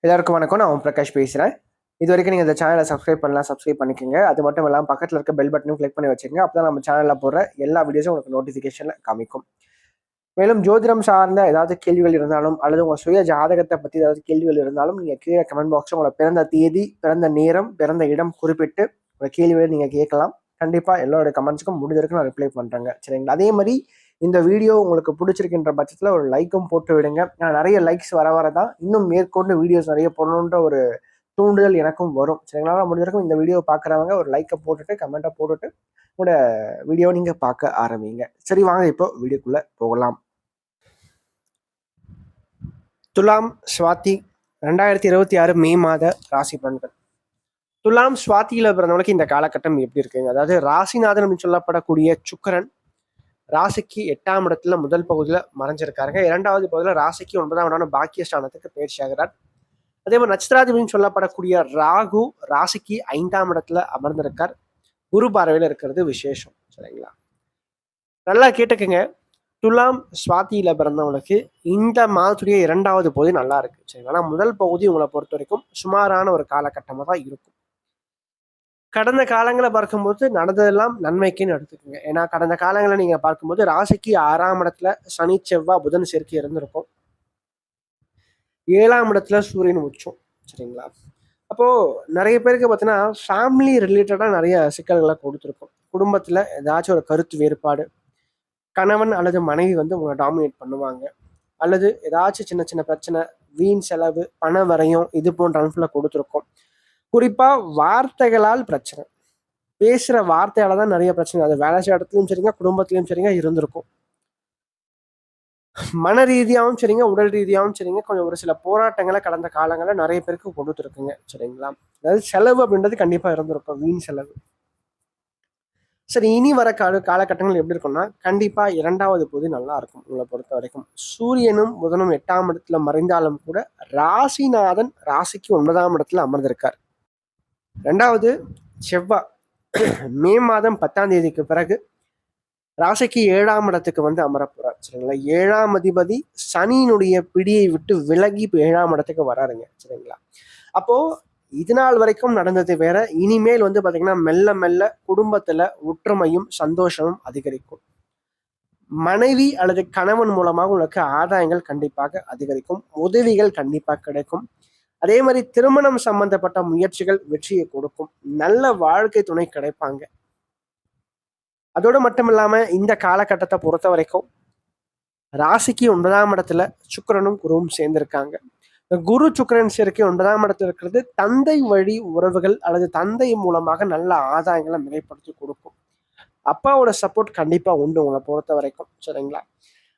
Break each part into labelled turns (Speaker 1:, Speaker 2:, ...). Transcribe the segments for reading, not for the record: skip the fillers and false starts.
Speaker 1: எல்லாருக்கும் வணக்கம். நான் ஓம் பிரகாஷ் பேசுகிறேன். இது வரைக்கும் நீங்கள் இந்த சேனலை சப்ஸ்கிரைப் பண்ணலாம், சப்ஸ்கிரைப் பண்ணிக்கோங்க. அது மட்டும் இல்லாமல் பக்கத்தில் இருக்க பெல் பட்டனும் கிளிக் பண்ணி வச்சுக்கோங்க. அப்போ தான் நம்ம சேனலில் போடுற எல்லா வீடியோஸும் உங்களுக்கு நோட்டிஃபிகேஷனில் காமிக்கும். மேலும் ஜோதிடம் சார்ந்த ஏதாவது கேள்விகள் இருந்தாலும் அல்லது உங்கள் சுய ஜாதகத்தை பற்றி ஏதாவது கேள்விகள் இருந்தாலும் நீங்கள் கீழே கமெண்ட் பாக்ஸில் உங்களை பிறந்த தேதி, பிறந்த நேரம், பிறந்த இடம் குறிப்பிட்டு உங்கள் கேள்விகளை நீங்கள் கேட்கலாம். கண்டிப்பாக எல்லோருடைய கமெண்ட்ஸுக்கும் முடிஞ்ச வரைக்கும் நான் ரிப்ளை பண்ணுறேங்க. சரிங்களா? அதே மாதிரி இந்த வீடியோ உங்களுக்கு பிடிச்சிருக்கின்ற பட்சத்தில் ஒரு லைக்கும் போட்டு விடுங்க. நான் நிறைய லைக்ஸ் வர தான் இன்னும் மேற்கொண்டு வீடியோஸ் நிறைய போடணுன்ற ஒரு தூண்டுதல் எனக்கும் வரும். சரிங்களா? முடிஞ்சிருக்கும் இந்த வீடியோ பார்க்குறவங்க ஒரு லைக்கை போட்டுட்டு கமெண்ட்டை போட்டுட்டு உங்களோட வீடியோ நீங்கள் பார்க்க ஆரம்பிங்க. சரி, வாங்க இப்போ வீடியோக்குள்ளே போகலாம். துலாம் சுவாதி 2026 மே மாத ராசி பலன்கள். துலாம் சுவாத்தியில் பிறந்தவங்களுக்கு இந்த காலகட்டம் எப்படி இருக்குங்க? அதாவது ராசிநாதன் அப்படின்னு சொல்லப்படக்கூடிய சுக்கிரன் ராசிக்கு 8ஆம் இடத்துல முதல் பகுதியில் மறைஞ்சிருக்காருங்க. 2வது பகுதியில் ராசிக்கு 9ஆம் இடமான பாக்கியஸ்தானத்துக்கு பயிற்சி ஆகிறார். அதே மாதிரி நட்சத்திராதிபதினு சொல்லப்படக்கூடிய ராகு ராசிக்கு 5ஆம் இடத்துல அமர்ந்திருக்கார். குரு பார்வையில் இருக்கிறது விசேஷம். சரிங்களா? நல்லா கேட்டுக்குங்க. துலாம் சுவாத்தியில பிறந்தவங்களுக்கு இந்த மாதத்துடைய 2வது பகுதி நல்லா இருக்கு. சரிங்களா? முதல் பகுதி உங்களை பொறுத்த வரைக்கும் சுமாரான ஒரு காலகட்டமாக தான் இருக்கும். கடந்த காலங்களை பார்க்கும்போது நடந்ததெல்லாம் நன்மைக்குன்னு எடுத்துக்கோங்க. ஏன்னா கடந்த காலங்களை நீங்க பார்க்கும்போது ராசிக்கு 6ஆம் இடத்துல சனி, செவ்வாய், புதன் சேர்க்கை இருந்திருக்கும். 7ஆம் இடத்துல சூரியன் உச்சம். சரிங்களா? அப்போ நிறைய பேருக்கு பார்த்தீங்கன்னா ஃபேமிலி ரிலேட்டடா நிறைய சிக்கல்களை கொடுத்துருக்கும். குடும்பத்துல ஏதாச்சும் ஒரு கருத்து வேறுபாடு, கணவன் அல்லது மனைவி உங்களை டாமினேட் பண்ணுவாங்க, அல்லது ஏதாச்சும் சின்ன சின்ன பிரச்சனை, வீண் செலவு, பண வரையும் இது போன்ற அமைப்புல கொடுத்துருக்கோம். குறிப்பா வார்த்தைகளால் பிரச்சனை, பேசுற வார்த்தையால தான் நிறைய பிரச்சனை. அது வேலை செய்ய இடத்துலயும் சரிங்க, குடும்பத்திலயும் சரிங்க இருந்திருக்கும். மன ரீதியாகவும் சரிங்க, உடல் ரீதியாகவும் சரிங்க, கொஞ்சம் ஒரு சில போராட்டங்களை கடந்த காலங்களில் நிறைய பேருக்கு கொடுத்துருக்குங்க. சரிங்களா? அதாவது செலவு அப்படின்றது கண்டிப்பா இருந்திருக்கும், வீண் செலவு. சரி, இனி வர காலகட்டங்கள் எப்படி இருக்கும்னா கண்டிப்பா 2வது பகுதி நல்லா இருக்கும். உங்களை பொறுத்த வரைக்கும் சூரியனும் புதனும் 8ஆம் இடத்துல மறைந்தாலும் கூட ராசிநாதன் ராசிக்கு 9ஆம் இடத்துல அமர்ந்திருக்கார். 2வது செவ்வாய் மே மாதம் 10ஆம் தேதிக்கு பிறகு ராசிக்கு 7ஆம் இடத்துக்கு அமர போறார். சரிங்களா? 7ஆம் அதிபதி சனியினுடைய பிடியை விட்டு விலகி இப்போ 7ஆம் இடத்துக்கு வராருங்க. சரிங்களா? அப்போ இது நாள் வரைக்கும் நடந்தது வேற. இனிமேல் பாத்தீங்கன்னா மெல்ல மெல்ல குடும்பத்துல ஒற்றுமையும் சந்தோஷமும் அதிகரிக்கும். மனைவி அல்லது கணவன் மூலமாக உங்களுக்கு ஆதாயங்கள் கண்டிப்பாக அதிகரிக்கும். உதவிகள் கண்டிப்பாக கிடைக்கும். அதே மாதிரி திருமணம் சம்பந்தப்பட்ட முயற்சிகள் வெற்றியை கொடுக்கும். நல்ல வாழ்க்கை துணை கிடைப்பாங்க. அதோடு மட்டும் இல்லாம இந்த காலகட்டத்தை பொறுத்த வரைக்கும் ராசிக்கு 9ஆம் இடத்துல சுக்கிரனும் குருவும் சேர்ந்திருக்காங்க. குரு சுக்கிரன் சேர்க்கை 9ஆம் இடத்துல இருக்கிறது தந்தை வழி உறவுகள் அல்லது தந்தை மூலமாக நல்ல ஆதாயங்களை மிகைப்படுத்தி கொடுக்கும். அப்பாவோட சப்போர்ட் கண்டிப்பா உண்டு உங்களை பொறுத்த வரைக்கும். சரிங்களா?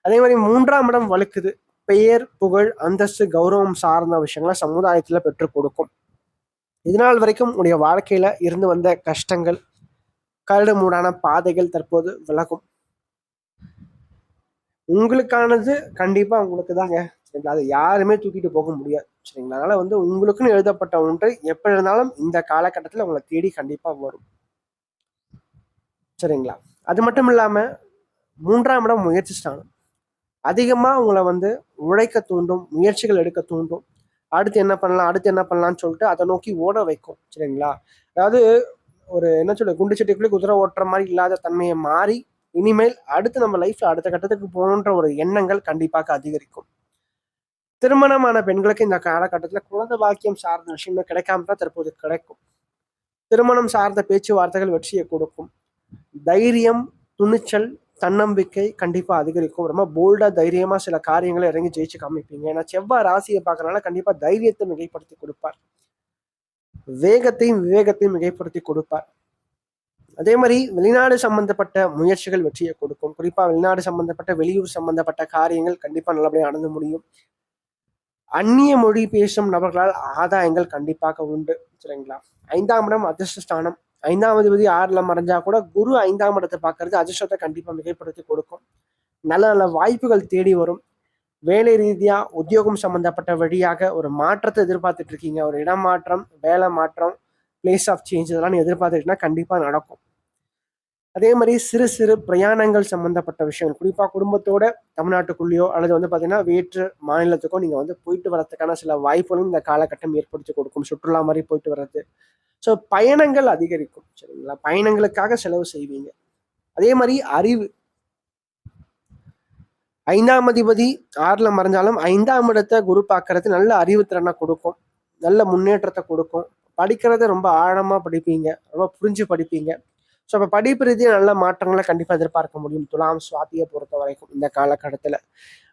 Speaker 1: அதே மாதிரி 3ஆம் இடம் வலுக்குது. பெயர், புகழ், அந்தஸ்து, கௌரவம் சார்ந்த விஷயங்களை சமுதாயத்துல பெற்றுக் கொடுக்கும். இதனால் வரைக்கும் உடைய வாழ்க்கையில இருந்து வந்த கஷ்டங்கள், கரடு மூடான பாதைகள் தற்போது விலகும். உங்களுக்கானது கண்டிப்பா உங்களுக்கு தாங்க. சரிங்களா? அது யாருமே தூக்கிட்டு போக முடியாது. சரிங்களா? அதனால உங்களுக்குன்னு எழுதப்பட்ட ஒன்று எப்படி இருந்தாலும் இந்த காலகட்டத்தில் உங்களை தேடி கண்டிப்பா வரும். சரிங்களா? அது மட்டும் இல்லாம 3ஆம் இடம் முயற்சி ஸ்தானம். அதிகமா உங்களை உழைக்க தூண்டும், முயற்சிகள் எடுக்க தூண்டும். அடுத்து என்ன பண்ணலாம்னு சொல்லிட்டு அதை நோக்கி ஓட வைக்கும். சரிங்களா? அதாவது ஒரு என்ன சொல்ல, குண்டு சட்டிக்குள்ளே குதிரை ஓட்டுற மாதிரி இல்லாத தன்மையை மாறி இனிமேல் அடுத்து நம்ம லைஃப்ல அடுத்த கட்டத்துக்கு போகணுன்ற ஒரு எண்ணங்கள் கண்டிப்பாக அதிகரிக்கும். திருமணமான பெண்களுக்கு இந்த காலகட்டத்தில் குழந்தை பாக்கியம் சார்ந்த விஷயங்கள் கிடைக்காம தான் தற்போது கிடைக்கும். திருமணம் சார்ந்த பேச்சுவார்த்தைகள் வெற்றியை கொடுக்கும். தைரியம், துணிச்சல், தன்னம்பிக்கை கண்டிப்பா அதிகரிக்கும். ரொம்ப போல்டா தைரியமா சில காரியங்களை இறங்கி ஜெயிச்சு காமிப்பீங்க. ஏன்னா செவ்வாய் ராசியை பார்க்கறதுனால கண்டிப்பா தைரியத்தை மிகைப்படுத்தி கொடுப்பார். வேகத்தையும் விவேகத்தையும் மிகைப்படுத்தி கொடுப்பார். அதே மாதிரி வெளிநாடு சம்பந்தப்பட்ட முயற்சிகள் வெற்றியை கொடுக்கும். குறிப்பா வெளிநாடு சம்பந்தப்பட்ட, வெளியூர் சம்பந்தப்பட்ட காரியங்கள் கண்டிப்பா நல்லபடியாக நடந்து முடியும். அந்நிய மொழி பேசும் நபர்களால் ஆதாயங்கள் கண்டிப்பாக உண்டு. சரிங்களா? 5ஆம் இடம் அதிர்ஷ்டஸ்தானம். 5ஆம் அதிபதி 6ல மறைஞ்சா கூட குரு 5ஆம் இடத்தை பார்க்கறது அதிர்ஷ்டத்தை கண்டிப்பா மிகைப்படுத்தி கொடுக்கும். நல்ல நல்ல வாய்ப்புகள் தேடி வரும். வேலை ரீதியா உத்தியோகம் சம்பந்தப்பட்ட வழியாக ஒரு மாற்றத்தை எதிர்பார்த்துட்டு இருக்கீங்க. ஒரு இடம் மாற்றம், வேலை மாற்றம், பிளேஸ் ஆஃப் சேஞ்ச் இதெல்லாம் எதிர்பார்த்துட்டுனா கண்டிப்பா நடக்கும். அதே மாதிரி சிறு சிறு பிரயாணங்கள் சம்பந்தப்பட்ட விஷயங்கள், குறிப்பா குடும்பத்தோட தமிழ்நாட்டுக்குள்ளேயோ அல்லது வந்து பாத்தீங்கன்னா வேற்று மாநிலத்துக்கோ நீங்க வந்து போயிட்டு வரதுக்கான சில வாய்ப்புகளும் இந்த காலகட்டம் ஏற்படுத்தி கொடுக்கும். சுற்றுலா மாதிரி போயிட்டு வர்றது. ஸோ பயணங்கள் அதிகரிக்கும். சரிங்களா? பயணங்களுக்காக செலவு செய்வீங்க. அதே மாதிரி அறிவு, 5ஆம் அதிபதி 6ல மறைஞ்சாலும் 5ஆம் இடத்தை குரு பார்க்கறது நல்ல அறிவுத்திறனை கொடுக்கும். நல்ல முன்னேற்றத்தை கொடுக்கும். படிக்கிறத ரொம்ப ஆழமா படிப்பீங்க. ரொம்ப புரிஞ்சு படிப்பீங்க. ஸோ அப்போ படிப்பு ரீதியாக நல்ல மாற்றங்களை கண்டிப்பாக எதிர்பார்க்க முடியும் துலாம் சுவாத்தியை பொறுத்த வரைக்கும் இந்த காலகட்டத்தில்.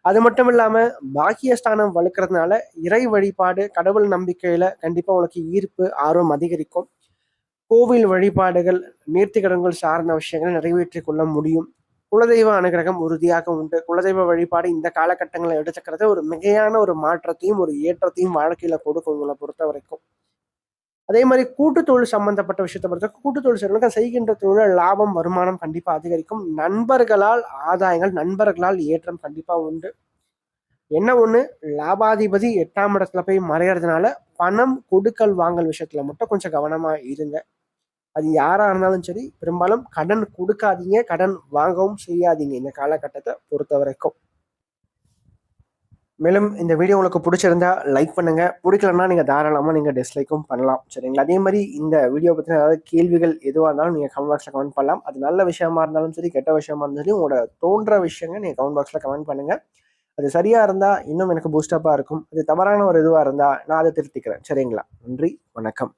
Speaker 1: அது மட்டும் இல்லாமல் பாக்கியஸ்தானம் வலுக்கிறதுனால இறை வழிபாடு, கடவுள் நம்பிக்கையில் கண்டிப்பாக உங்களுக்கு ஈர்ப்பு, ஆர்வம் அதிகரிக்கும். கோவில் வழிபாடுகள், நேர்த்திக்கடன்கள் சார்ந்த விஷயங்களை நிறைவேற்றி கொள்ள முடியும். குலதெய்வ அனுகிரகம் உறுதியாக உண்டு. குலதெய்வ வழிபாடு இந்த காலகட்டங்களில் எடுத்துக்கிறது ஒரு மிகையான ஒரு மாற்றத்தையும் ஒரு ஏற்றத்தையும் வாழ்க்கையில கொடுக்கும் உங்களை பொறுத்த வரைக்கும். அதே மாதிரி கூட்டு தொழில் சம்பந்தப்பட்ட விஷயத்தை பொறுத்த கூட்டு தொழில் செய்யறவங்க செய்கின்ற தொழில் லாபம், வருமானம் கண்டிப்பா அதிகரிக்கும். நண்பர்களால் ஆதாயங்கள், நண்பர்களால் ஏற்றம் கண்டிப்பா உண்டு. என்ன ஒண்ணு, லாபாதிபதி 8ஆம் இடத்துல போய் மறையறதுனால பணம் கொடுக்கல் வாங்கல் விஷயத்துல மட்டும் கொஞ்சம் கவனமா இருங்க. அது யாரா இருந்தாலும் சரி, பெரும்பாலும் கடன் கொடுக்காதீங்க, கடன் வாங்கவும் செய்யாதீங்க இந்த காலகட்டத்தை பொறுத்த வரைக்கும். மேலும் இந்த வீடியோ உங்களுக்கு பிடிச்சிருந்தா லைக் பண்ணுங்க. பிடிக்கலன்னா நீங்க தாராளமா நீங்க டிஸ்லைக்கும் பண்ணலாம். சரிங்களா? அதே மாதிரி இந்த வீடியோ பத்தின ஏதாவது கேள்விகள் எதுவாக இருந்தாலும் நீங்க கமெண்ட் பாக்ஸ்ல கமெண்ட் பண்ணலாம். அது நல்ல விஷயமா இருந்தாலும் சரி, கெட்ட விஷயமா இருந்தாலும் சரி, உங்களோட தோன்ற விஷயங்கள் நீங்க கமெண்ட் பாக்ஸ்ல கமெண்ட் பண்ணுங்க. அது சரியா இருந்தா இன்னும் எனக்கு பூஸ்டப்பா இருக்கும். அது தவறான ஒரு இதுவா இருந்தா நான் அதை திருத்திக்கிறேன். சரிங்களா? நன்றி, வணக்கம்.